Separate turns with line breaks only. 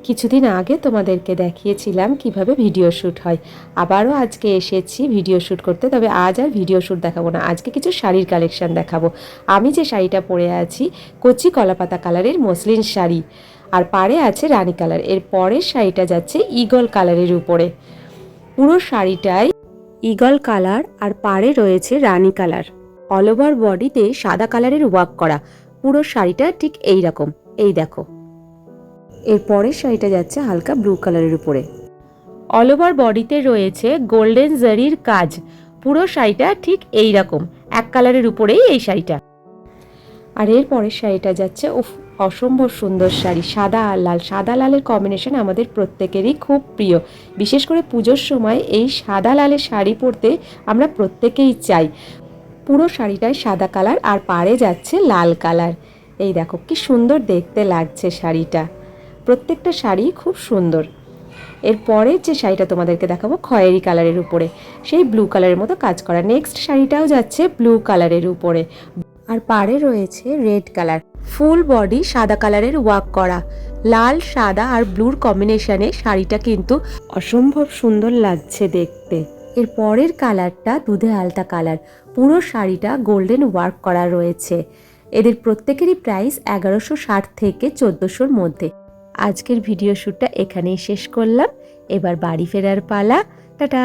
কিছুদিন আগে তোমাদেরকে দেখিয়েছিলাম কিভাবে ভিডিও শ্যুট হয়। আবারও আজকে এসেছি ভিডিও শ্যুট করতে, তবে আজ আর ভিডিও শ্যুট দেখাবো না, আজকে কিছু শাড়ির কালেকশন দেখাবো। আমি যে শাড়িটা পরে আছি কচি কলাপাতা কালারের মসলিন শাড়ি, আর পাড়ে আছে রানী কালার। এর পরের শাড়িটা যাচ্ছে ঈগল কালারের উপরে। পুরো শাড়িটাই ঈগল কালার আর পাড়ে রয়েছে রানী কালার। অল ওভার বডিতে সাদা কালারের ওয়ার্ক করা। পুরো শাড়িটা ঠিক এই রকম, এই দেখো। এর পরের শাড়িটা যাচ্ছে হালকা ব্লু কালারের উপরে। অল ওভার বডিতে রয়েছে গোল্ডেন জারির কাজ। পুরো শাড়িটা ঠিক এই রকম এক কালারের উপরেই এই শাড়িটা। আর এর পরের শাড়িটা যাচ্ছে অসম্ভব সুন্দর শাড়ি, সাদা আর লাল। সাদা লালের কম্বিনেশন আমাদের প্রত্যেকেরই খুব প্রিয়, বিশেষ করে পুজোর সময় এই সাদা লালের শাড়ি পরতে আমরা প্রত্যেকেই চাই। পুরো শাড়িটায় সাদা কালার আর পাড়ে যাচ্ছে লাল কালার। এই দেখো কি সুন্দর দেখতে লাগছে শাড়িটা, প্রত্যেকটা শাড়ি খুব সুন্দর। এরপরের যে শাড়িটা তোমাদেরকে দেখাবো খয়েরি কালারের উপরে, সেই ব্লু কালারের মতো কাজ করা। নেক্সট শাড়িটাও যাচ্ছে ব্লু কালারের উপরে, আর পাড়ে রয়েছে রেড কালার। ফুল বডি সাদা কালারের ওয়ার্ক করা। লাল, সাদা আর ব্লুর কম্বিনেশনে শাড়িটা কিন্তু অসম্ভব সুন্দর লাগছে দেখতে। এর পরের কালারটা দুধে আলতা কালার। পুরো শাড়িটা গোল্ডেন ওয়ার্ক করা রয়েছে। এদের প্রত্যেকেরই প্রাইস 1160 থেকে 1400-র মধ্যে। আজকের ভিডিও শ্যুটটা এখানেই শেষ করলাম, এবার বাড়ি ফেরার পালা। টাটা।